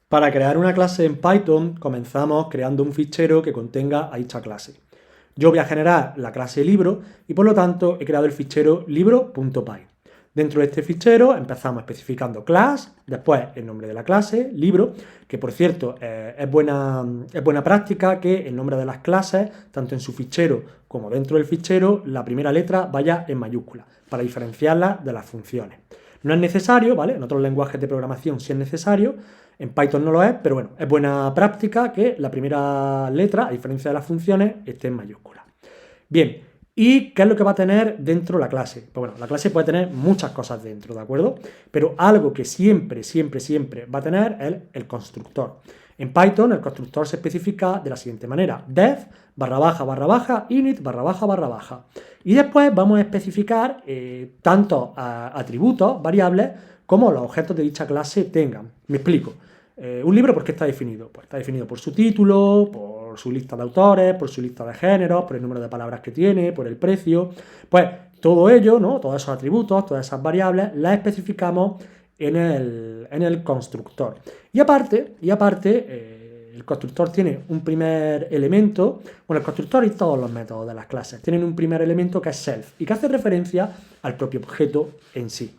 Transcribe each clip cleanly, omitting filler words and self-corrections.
Para crear una clase en Python, comenzamos creando un fichero que contenga a dicha clase. Yo voy a generar la clase libro y por lo tanto he creado el fichero libro.py. Dentro de este fichero empezamos especificando class, después el nombre de la clase, libro, que por cierto es buena práctica que el nombre de las clases, tanto en su fichero como dentro del fichero, la primera letra vaya en mayúscula, para diferenciarla de las funciones. No es necesario, ¿vale? En otros lenguajes de programación sí es necesario, en Python no lo es, pero bueno, es buena práctica que la primera letra, a diferencia de las funciones, esté en mayúscula. Bien, ¿y qué es lo que va a tener dentro la clase? Pues bueno, la clase puede tener muchas cosas dentro, ¿de acuerdo? Pero algo que siempre va a tener es el constructor. En Python el constructor se especifica de la siguiente manera: def // init // y después vamos a especificar tanto atributos, variables, como los objetos de dicha clase tengan. Me explico. Un libro, ¿por qué está definido? Pues está definido por su título, por su lista de autores, por su lista de géneros, por el número de palabras que tiene, por el precio. Pues todo ello, ¿no? Todos esos atributos, todas esas variables, las especificamos en el constructor. Y aparte, el constructor tiene un primer elemento, bueno, el constructor y todos los métodos de las clases tienen un primer elemento que es self y que hace referencia al propio objeto en sí.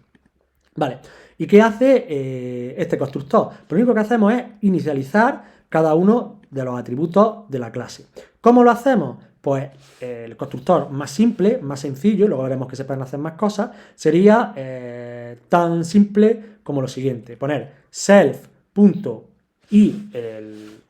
Vale, ¿y qué hace este constructor? Pues lo único que hacemos es inicializar cada uno de los atributos de la clase. ¿Cómo lo hacemos? Pues el constructor más simple, más sencillo, luego veremos que se pueden hacer más cosas, sería tan simple como lo siguiente: poner self y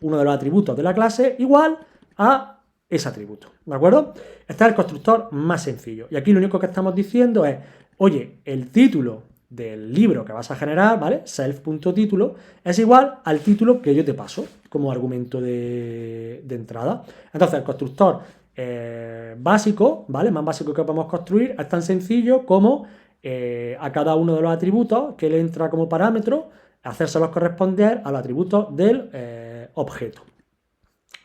uno de los atributos de la clase igual a ese atributo, ¿de acuerdo? Este es el constructor más sencillo. Y aquí lo único que estamos diciendo es, oye, el título del libro que vas a generar, ¿vale? Self.título es igual al título que yo te paso como argumento de entrada. Entonces el constructor básico, ¿vale? Más básico que podemos construir es tan sencillo como a cada uno de los atributos que le entra como parámetro, hacérselos corresponder a los atributos del objeto.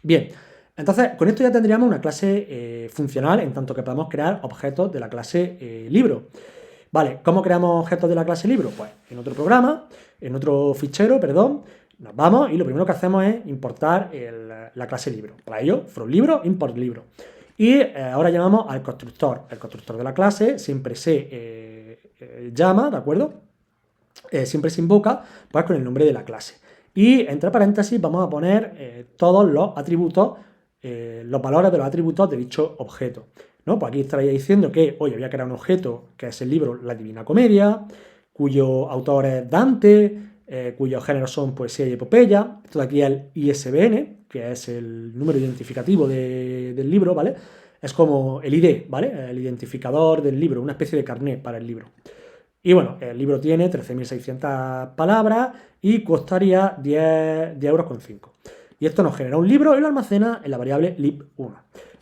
Bien, entonces con esto ya tendríamos una clase funcional en tanto que podemos crear objetos de la clase libro. Vale, ¿cómo creamos objetos de la clase libro? Pues en otro programa, en otro fichero, perdón, nos vamos y lo primero que hacemos es importar la clase libro. Para ello, from libro, import libro. Y ahora llamamos al constructor. El constructor de la clase siempre se llama, ¿de acuerdo? Siempre se invoca pues con el nombre de la clase. Y entre paréntesis vamos a poner todos los atributos, los valores de los atributos de dicho objeto, ¿no? Pues aquí estaría diciendo que, oye, voy a crear un objeto que es el libro La Divina Comedia, cuyo autor es Dante, cuyos géneros son poesía y epopeya. Esto de aquí es el ISBN, que es el número identificativo del libro, ¿vale? Es como el ID, ¿vale? El identificador del libro, una especie de carnet para el libro. Y bueno, el libro tiene 13.600 palabras y costaría 10,5 euros. Y esto nos genera un libro y lo almacena en la variable lib1.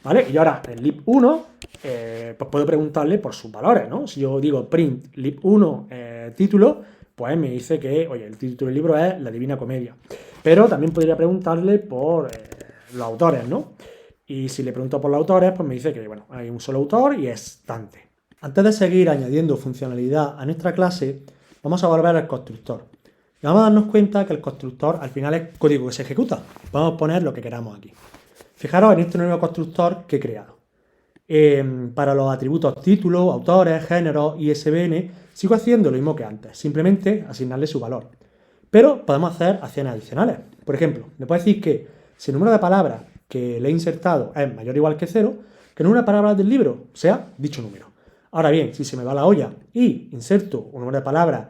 ¿Vale? Y ahora en lib1 pues puedo preguntarle por sus valores, ¿no? Si yo digo print lib1 título, pues me dice que, oye, el título del libro es La Divina Comedia. Pero también podría preguntarle por los autores, ¿no? Y si le pregunto por los autores, pues me dice que, bueno, hay un solo autor y es Dante. Antes de seguir añadiendo funcionalidad a nuestra clase, vamos a volver al constructor. Y vamos a darnos cuenta que el constructor al final es código que se ejecuta. Vamos a poner lo que queramos aquí. Fijaros en este nuevo constructor que he creado. Para los atributos título, autores, géneros, ISBN, sigo haciendo lo mismo que antes, simplemente asignarle su valor. Pero podemos hacer acciones adicionales. Por ejemplo, me puede decir que si el número de palabras que le he insertado es mayor o igual que 0, que el número de palabras del libro sea dicho número. Ahora bien, si se me va la olla y inserto un número de palabras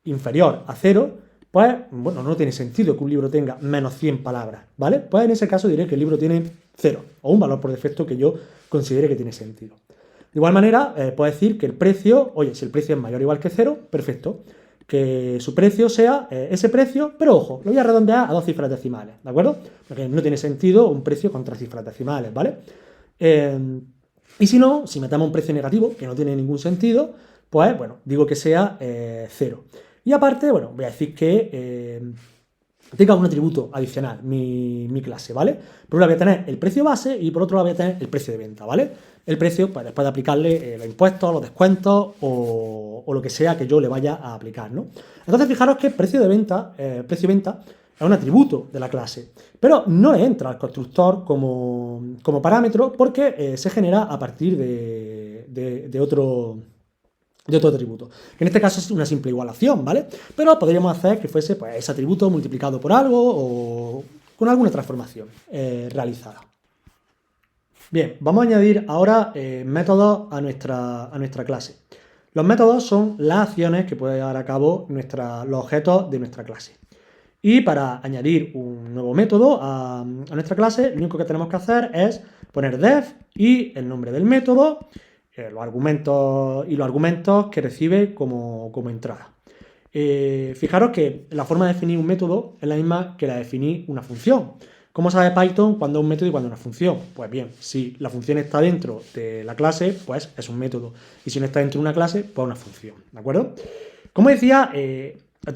inferior a 0, pues, bueno, no tiene sentido que un libro tenga menos 100 palabras, ¿vale? Pues en ese caso diré que el libro tiene 0, o un valor por defecto que yo considere que tiene sentido. De igual manera, puedo decir que el precio, oye, si el precio es mayor o igual que 0, perfecto. Que su precio sea ese precio, pero ojo, lo voy a redondear a 2 cifras decimales, ¿de acuerdo? Porque no tiene sentido un precio con 3 cifras decimales, ¿vale? Y si no, si metemos un precio negativo, que no tiene ningún sentido, pues, bueno, digo que sea 0. Y aparte, bueno, voy a decir que tenga un atributo adicional, mi clase, ¿vale? Por un lado voy a tener el precio base y por otro lado voy a tener el precio de venta, ¿vale? El precio, pues después de aplicarle los impuestos, los descuentos o lo que sea que yo le vaya a aplicar, ¿no? Entonces, fijaros que precio de venta, es un atributo de la clase, pero no le entra al constructor como parámetro porque se genera a partir de otro atributo. En este caso es una simple igualación, ¿vale? Pero podríamos hacer que fuese pues, ese atributo multiplicado por algo o con alguna transformación realizada. Bien, vamos a añadir ahora métodos a nuestra clase. Los métodos son las acciones que puede llevar a cabo los objetos de nuestra clase. Y para añadir un nuevo método a nuestra clase, lo único que tenemos que hacer es poner def y el nombre del método, los argumentos que recibe como entrada. Fijaros que la forma de definir un método es la misma que la de definir una función. ¿Cómo sabe Python cuándo es un método y cuándo es una función? Pues bien, si la función está dentro de la clase, pues es un método. Y si no está dentro de una clase, pues una función. ¿De acuerdo? Como decía,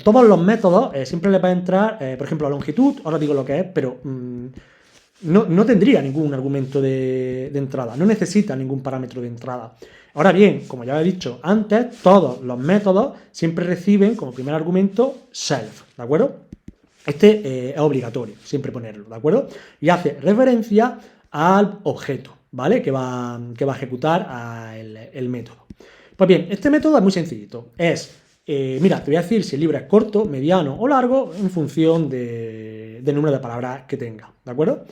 todos los métodos siempre le va a entrar, por ejemplo, a longitud, ahora digo lo que es, pero no tendría ningún argumento de entrada, no necesita ningún parámetro de entrada. Ahora bien, como ya he dicho antes, todos los métodos siempre reciben como primer argumento self, ¿de acuerdo? Este es obligatorio, siempre ponerlo, ¿de acuerdo? Y hace referencia al objeto, ¿vale? Que va a ejecutar el método. Pues bien, este método es muy sencillito. Mira, te voy a decir si el libro es corto, mediano o largo en función del número de palabras que tenga, ¿de acuerdo?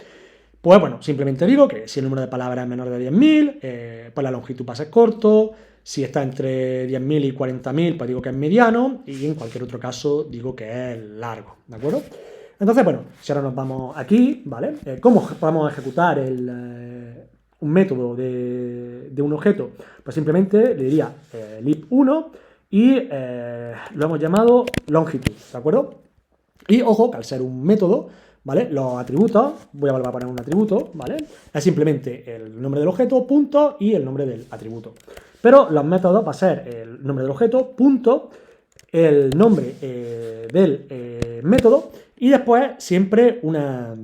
Pues bueno, simplemente digo que si el número de palabras es menor de 10.000, pues la longitud va a ser corto. Si está entre 10.000 y 40.000, pues digo que es mediano. Y en cualquier otro caso digo que es largo, ¿de acuerdo? Entonces, bueno, si ahora nos vamos aquí, ¿vale? ¿Cómo podemos ejecutar un método de un objeto? Pues simplemente le diría lib1 y lo hemos llamado longitud, ¿de acuerdo? Y ojo, que al ser un método, ¿vale? Los atributos, voy a volver a poner un atributo, ¿vale? Es simplemente el nombre del objeto, punto, y el nombre del atributo. Pero los métodos va a ser el nombre del objeto, punto, el nombre del método, y después siempre unos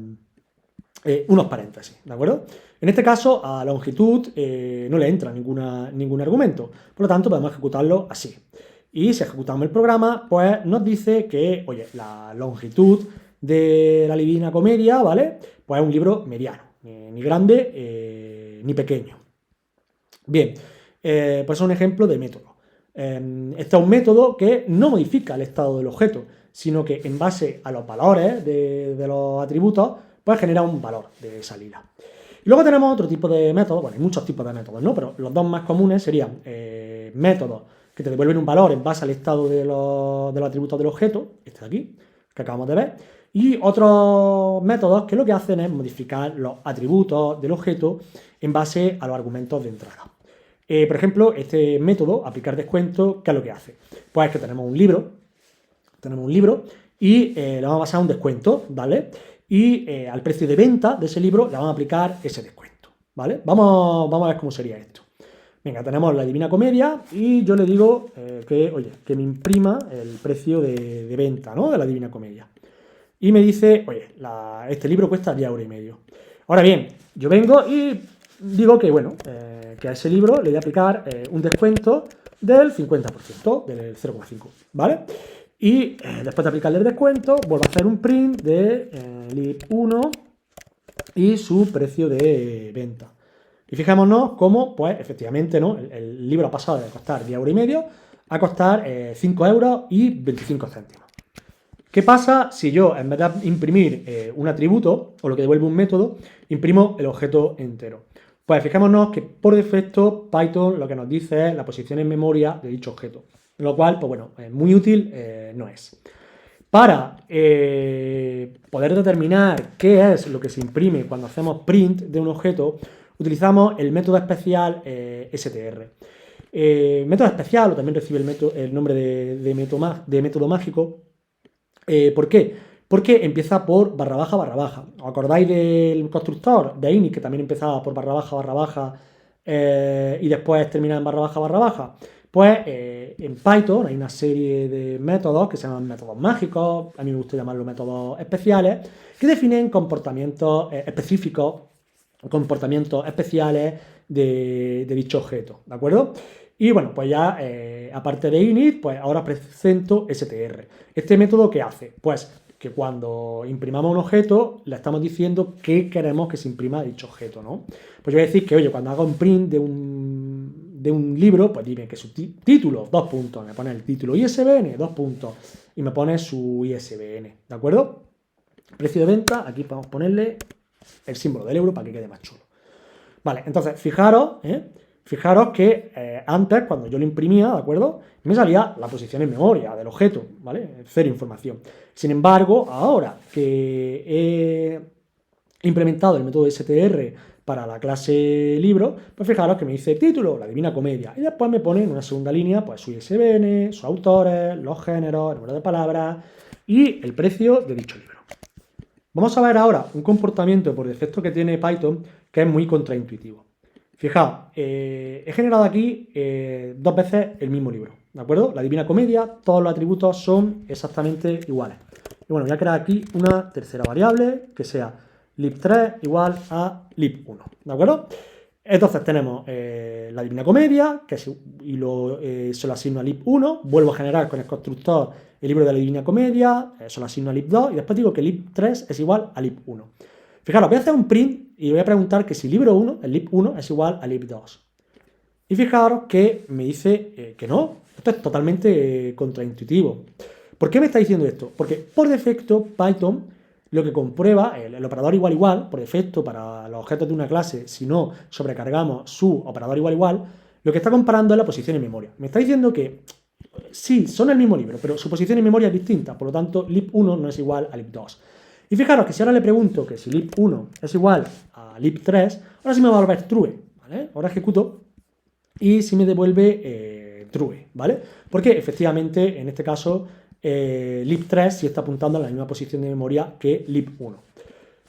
paréntesis, ¿de acuerdo? En este caso, a longitud no le entra ningún argumento, por lo tanto podemos ejecutarlo así. Y si ejecutamos el programa, pues nos dice que, oye, la longitud de la Divina Comedia, ¿vale? Pues es un libro mediano, ni grande ni pequeño. Bien, pues es un ejemplo de método. Este es un método que no modifica el estado del objeto, sino que en base a los valores de los atributos, pues genera un valor de salida. Y luego tenemos otro tipo de métodos, bueno, hay muchos tipos de métodos, ¿no? Pero los dos más comunes serían métodos que te devuelven un valor en base al estado de los atributos del objeto, este de aquí, que acabamos de ver, y otros métodos que lo que hacen es modificar los atributos del objeto en base a los argumentos de entrada. Por ejemplo, este método, aplicar descuento, ¿qué es lo que hace? Pues que tenemos un libro y le vamos a pasar un descuento, ¿vale? Y al precio de venta de ese libro le vamos a aplicar ese descuento, ¿vale? Vamos a ver cómo sería esto. Venga, tenemos la Divina Comedia y yo le digo que me imprima el precio de venta, ¿no? De la Divina Comedia. Y me dice, oye, este libro cuesta 10,5 €. Ahora bien, yo vengo y digo que, bueno, que a ese libro le voy a aplicar un descuento del 50%, del 0,5, ¿vale? Y después de aplicarle el descuento, vuelvo a hacer un print de lib1 y su precio de venta. Y fijémonos cómo, pues, efectivamente, ¿no? El libro ha pasado de costar 10,5 € a costar 5,25 €. ¿Qué pasa si yo, en vez de imprimir un atributo, o lo que devuelve un método, imprimo el objeto entero? Pues fijémonos que por defecto Python lo que nos dice es la posición en memoria de dicho objeto, lo cual, pues bueno, muy útil no es. Para poder determinar qué es lo que se imprime cuando hacemos print de un objeto, utilizamos el método especial str. Método especial, o también recibe el nombre de método mágico. ¿Por qué? Porque empieza por barra baja, barra baja. ¿Os acordáis del constructor de init que también empezaba por barra baja y después termina en barra baja? Pues en Python hay una serie de métodos que se llaman métodos mágicos, a mí me gusta llamarlos métodos especiales, que definen comportamientos específicos, comportamientos especiales de dicho objeto, ¿de acuerdo? Y bueno, pues ya aparte de init, pues ahora presento str. ¿Este método qué hace? Pues que cuando imprimamos un objeto le estamos diciendo qué queremos que se imprima dicho objeto, ¿no? Pues yo voy a decir que, oye, cuando haga un print de un libro, pues dime que su título, 2 puntos, me pone el título ISBN, 2 puntos, y me pone su ISBN, ¿de acuerdo? Precio de venta, aquí podemos ponerle el símbolo del euro para que quede más chulo. Vale, entonces, fijaros que antes, cuando yo lo imprimía, ¿de acuerdo? Me salía la posición en memoria del objeto, ¿vale? Cero información. Sin embargo, ahora que he implementado el método STR para la clase libro, pues fijaros que me dice título, la Divina Comedia, y después me pone en una segunda línea, pues su ISBN, sus autores, los géneros, el número de palabras y el precio de dicho libro. Vamos a ver ahora un comportamiento por defecto que tiene Python que es muy contraintuitivo. Fijaos, he generado aquí 2 veces el mismo libro, ¿de acuerdo? La Divina Comedia, todos los atributos son exactamente iguales. Y bueno, voy a crear aquí una tercera variable que sea lib3 igual a lib1, ¿de acuerdo? Entonces tenemos la Divina Comedia, que se lo asigno a lib1, vuelvo a generar con el constructor el libro de la Divina Comedia, se lo asigno a lib2 y después digo que lib3 es igual a lib1. Fijaros, voy a hacer un print y voy a preguntar que si libro 1, el lib1, es igual a lib2. Y fijaros que me dice que no. Esto es totalmente contraintuitivo. ¿Por qué me está diciendo esto? Porque por defecto Python lo que comprueba, el operador igual igual, por defecto para los objetos de una clase, si no sobrecargamos su operador igual igual, lo que está comparando es la posición en memoria. Me está diciendo que sí, son el mismo libro, pero su posición en memoria es distinta, por lo tanto lib1 no es igual a lib2. Y fijaros que si ahora le pregunto que si lib1 es igual a lib3, ahora sí me va a volver true, ¿vale? Ahora ejecuto y sí me devuelve true, ¿vale? Porque efectivamente, en este caso, lib3 sí está apuntando a la misma posición de memoria que lib1.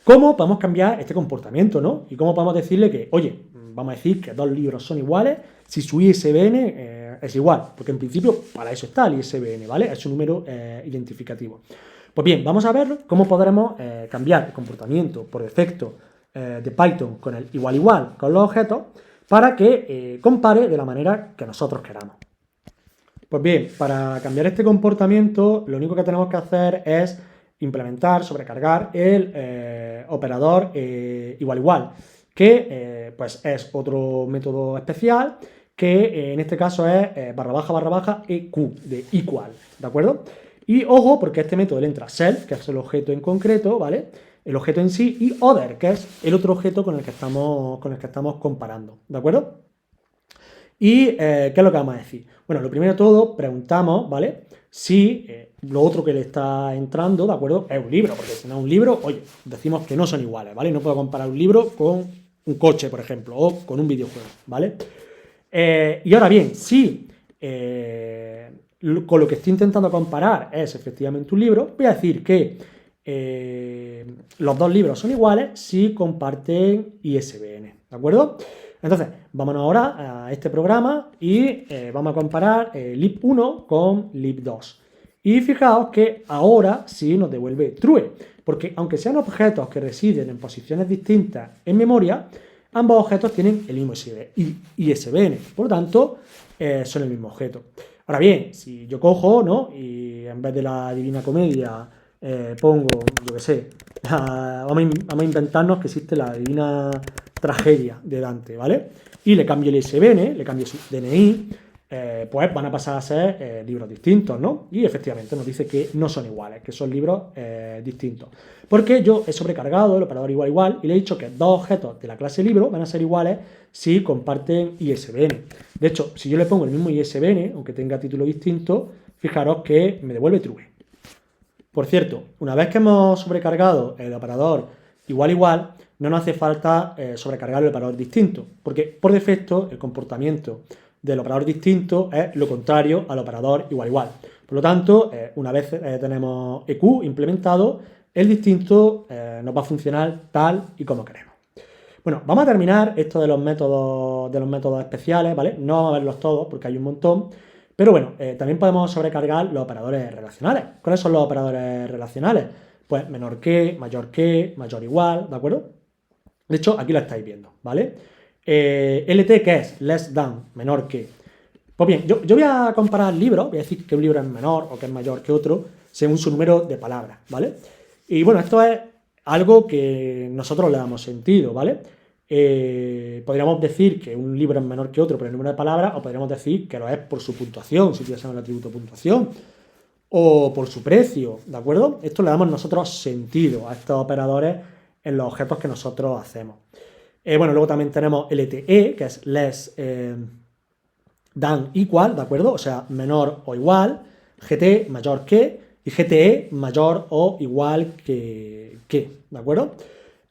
¿Cómo podemos cambiar este comportamiento, no? Y cómo podemos decirle que, oye, vamos a decir que 2 libros son iguales si su ISBN es igual, porque en principio para eso está el ISBN, ¿vale? Es su número identificativo. Pues bien, vamos a ver cómo podremos cambiar el comportamiento por defecto de Python con el igual igual con los objetos para que compare de la manera que nosotros queramos. Pues bien, para cambiar este comportamiento lo único que tenemos que hacer es implementar, sobrecargar el operador igual igual, que pues es otro método especial que en este caso es barra baja eq de equal, ¿de acuerdo? Y ojo, porque este método le entra self, que es el objeto en concreto, ¿vale? El objeto en sí, y other, que es el otro objeto con el que estamos comparando, ¿de acuerdo? ¿Y qué es lo que vamos a decir? Bueno, lo primero de todo, preguntamos, ¿vale? Si lo otro que le está entrando, ¿de acuerdo? Es un libro, porque si no es un libro, oye, decimos que no son iguales, ¿vale? No puedo comparar un libro con un coche, por ejemplo, o con un videojuego, ¿vale? Y ahora bien, si con lo que estoy intentando comparar es efectivamente un libro, voy a decir que los 2 libros son iguales si comparten ISBN, ¿de acuerdo? Entonces, vámonos ahora a este programa y vamos a comparar lib1 con lib2. Y fijaos que ahora sí nos devuelve true, porque aunque sean objetos que residen en posiciones distintas en memoria, ambos objetos tienen el mismo ISBN, por lo tanto, son el mismo objeto. Ahora bien, si yo cojo, ¿no? Y en vez de la Divina Comedia pongo, yo qué sé, vamos a inventarnos que existe la Divina Tragedia de Dante, ¿vale? Y le cambio el ISBN, le cambio su DNI, pues van a pasar a ser libros distintos, ¿no? Y efectivamente nos dice que no son iguales, que son libros distintos. Porque yo he sobrecargado el operador igual igual y le he dicho que 2 objetos de la clase libro van a ser iguales si comparten ISBN. De hecho, si yo le pongo el mismo ISBN, aunque tenga título distinto, fijaros que me devuelve true. Por cierto, una vez que hemos sobrecargado el operador igual igual, no nos hace falta sobrecargar el operador distinto, porque por defecto el comportamiento del operador distinto es lo contrario al operador igual igual. Por lo tanto, una vez tenemos eq implementado, el distinto nos va a funcionar tal y como queremos. Bueno, vamos a terminar esto de los métodos especiales, ¿vale? No vamos a verlos todos porque hay un montón, pero bueno, también podemos sobrecargar los operadores relacionales. ¿Cuáles son los operadores relacionales? Pues menor que, mayor igual, ¿de acuerdo? De hecho, aquí lo estáis viendo, ¿vale? LT, que es less than, menor que. Pues bien, yo voy a comparar libros, voy a decir que un libro es menor o que es mayor que otro, según su número de palabras, ¿vale? Y bueno, esto es algo que nosotros le damos sentido, ¿vale? Podríamos decir que un libro es menor que otro por el número de palabras, o podríamos decir que lo es por su puntuación, si tuviésemos el atributo puntuación, o por su precio, ¿de acuerdo? Esto le damos nosotros sentido a estos operadores en los objetos que nosotros hacemos. Bueno, luego también tenemos LTE, que es less than equal, ¿de acuerdo? O sea, menor o igual, GT mayor que, y GTE mayor o igual que ¿de acuerdo?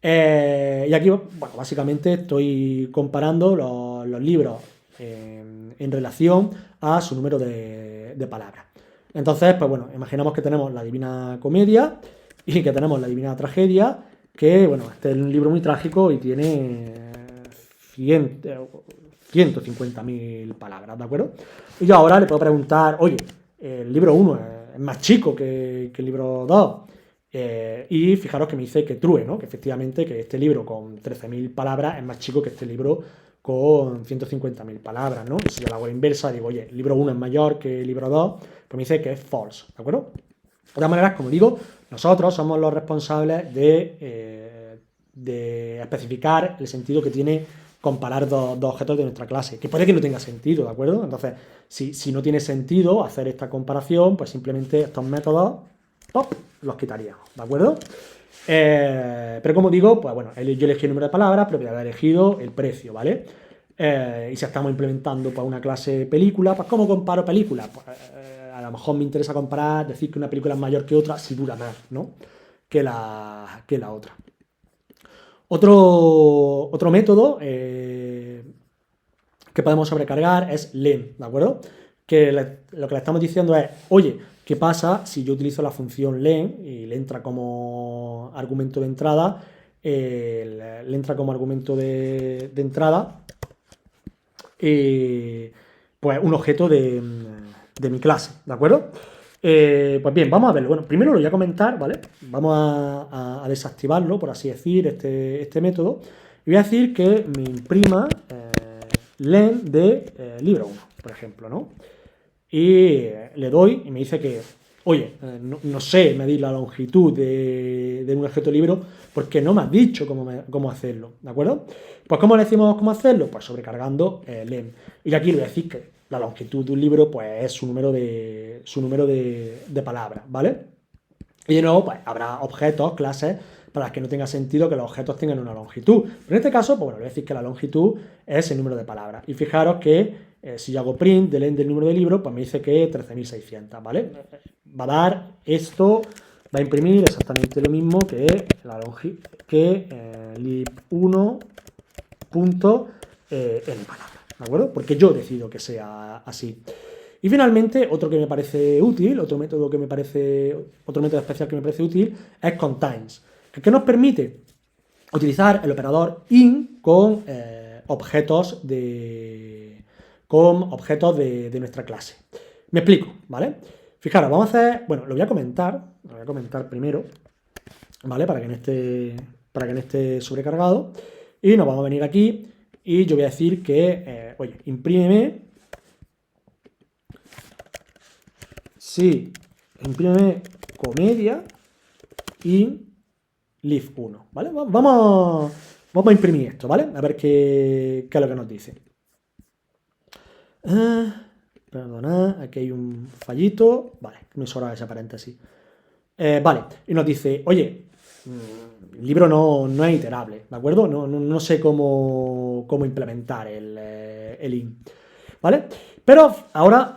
Y aquí, bueno, básicamente estoy comparando los libros en relación a su número de palabras. Entonces, pues bueno, imaginamos que tenemos la Divina Comedia y que tenemos la Divina Tragedia, que, bueno, este es un libro muy trágico y tiene 150.000 palabras, ¿de acuerdo? Y yo ahora le puedo preguntar, oye, el libro 1 es más chico que el libro 2. Y fijaros que me dice que true, ¿no? Que efectivamente que este libro con 13.000 palabras es más chico que este libro con 150.000 palabras, ¿no? Y si yo lo hago a la inversa, digo, oye, el libro 1 es mayor que el libro 2, pues me dice que es false, ¿de acuerdo? De todas maneras, como digo, nosotros somos los responsables de especificar el sentido que tiene comparar dos objetos de nuestra clase, que puede que no tenga sentido, ¿de acuerdo? Entonces, si no tiene sentido hacer esta comparación, pues simplemente estos métodos, ¡pop!, los quitaríamos, ¿de acuerdo? Pero como digo, pues bueno, yo elegí el número de palabras, pero podría haber elegido el precio, ¿vale? Y si estamos implementando pues, una clase película, pues ¿cómo comparo películas? Pues, a lo mejor me interesa comparar, decir que una película es mayor que otra si dura más, ¿no? Que la otra. Otro método que podemos sobrecargar es len, ¿de acuerdo? Que lo que le estamos diciendo es, oye, ¿qué pasa si yo utilizo la función len y le entra como argumento de entrada, pues un objeto de mi clase, ¿de acuerdo? Pues bien, vamos a verlo. Bueno, primero lo voy a comentar, ¿vale? Vamos a desactivarlo, por así decir, este método. Y voy a decir que me imprima len de libro 1, por ejemplo, ¿no? Y le doy y me dice que, oye, no sé medir la longitud de un objeto libro porque no me has dicho cómo hacerlo, ¿de acuerdo? Pues ¿cómo le decimos cómo hacerlo? Pues sobrecargando len. Y aquí le voy a decir que la longitud de un libro pues es su número de palabras, ¿vale? Y de nuevo, pues habrá objetos, clases, para las que no tenga sentido que los objetos tengan una longitud. Pero en este caso, pues bueno, le voy a decir que la longitud es el número de palabras. Y fijaros que si yo hago print del len del número de libro, pues me dice que 13.600, ¿vale? Va a dar esto, va a imprimir exactamente lo mismo que la longitud que lib1 punto n palabras, ¿de acuerdo? Porque yo decido que sea así. Y finalmente, otro que me parece útil, otro método especial que me parece útil es contains, que nos permite utilizar el operador in con objetos de nuestra clase. Me explico, ¿vale? Fijaros, vamos a hacer, bueno, lo voy a comentar primero, ¿vale? Para que no esté sobrecargado. Y nos vamos a venir aquí y yo voy a decir que, oye, imprímeme comedia y lib1, ¿vale? Vamos a imprimir esto, ¿vale? A ver qué es lo que nos dice. Perdona, aquí hay un fallito. Vale, me sobra ese paréntesis. Vale, y nos dice, oye, el libro no es iterable, ¿de acuerdo? No sé cómo implementar el in, ¿vale? Pero ahora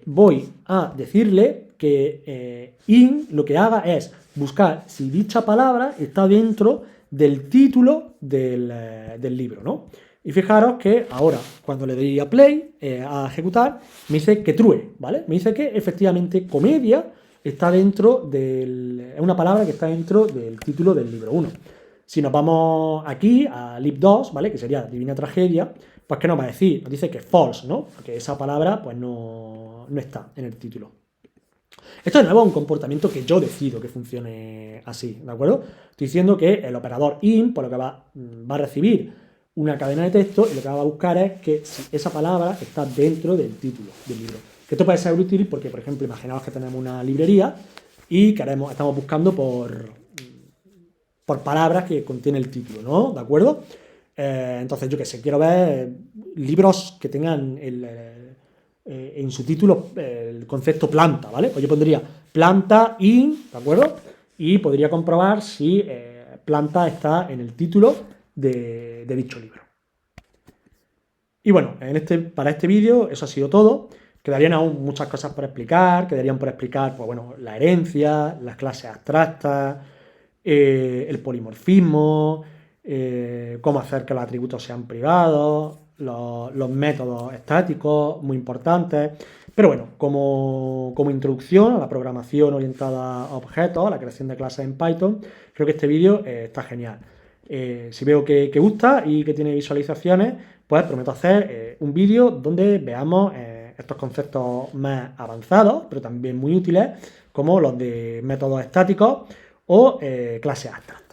voy a decirle que in lo que haga es buscar si dicha palabra está dentro del título del libro, ¿no? Y fijaros que ahora, cuando le doy a play, a ejecutar, me dice que true, ¿vale? Me dice que efectivamente comedia está dentro es una palabra que está dentro del título del libro 1. Si nos vamos aquí a lib 2, ¿vale? Que sería Divina Tragedia, pues ¿qué nos va a decir? Nos dice que false, ¿no? Porque esa palabra pues no está en el título. Esto de nuevo es un comportamiento que yo decido que funcione así, ¿de acuerdo? Estoy diciendo que el operador in, por lo que va a recibir una cadena de texto y lo que va a buscar es que si esa palabra está dentro del título del libro. Que esto puede ser útil porque, por ejemplo, imaginaos que tenemos una librería y estamos buscando por palabras que contiene el título, ¿no? ¿De acuerdo? Entonces, yo qué sé, quiero ver libros que tengan en su título el concepto planta, ¿vale? Pues yo pondría planta in, ¿de acuerdo? Y podría comprobar si planta está en el título de dicho libro. Y bueno, para este vídeo eso ha sido todo. Quedarían aún muchas cosas por explicar, quedarían por explicar, pues bueno, la herencia, las clases abstractas, el polimorfismo, cómo hacer que los atributos sean privados, los métodos estáticos, muy importantes. Pero bueno, como introducción a la programación orientada a objetos, a la creación de clases en Python, creo que este vídeo está genial. Si veo que gusta y que tiene visualizaciones, pues prometo hacer un vídeo donde veamos estos conceptos más avanzados, pero también muy útiles, como los de métodos estáticos o clases abstractas.